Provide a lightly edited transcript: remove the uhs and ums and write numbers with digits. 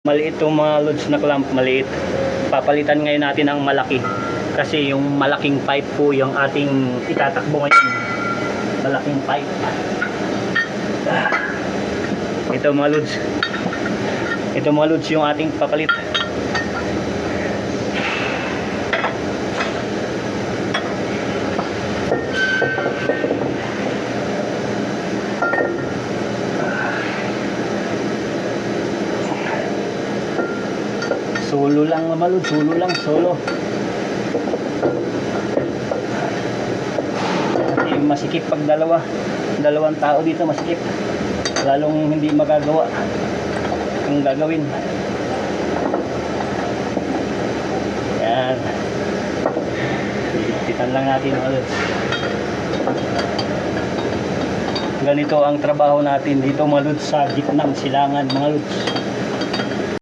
Maliit itong mga loads na clamp, maliit. Papalitan ngayon natin ang malaki. Kasi yung malaking pipe po yung ating itatakbo ngayon. Malaking pipe. Ito mga loads. Ito mga loads yung ating papalit. Solo lang naman, solo lang, solo. Kasi masikip pag dalawang tao dito, masikip. Lalong hindi magagawa ang gagawin. Yan. Titan lang natin ulit. Ganito ang trabaho natin dito mga lods sa jeep ng silangan mga lods.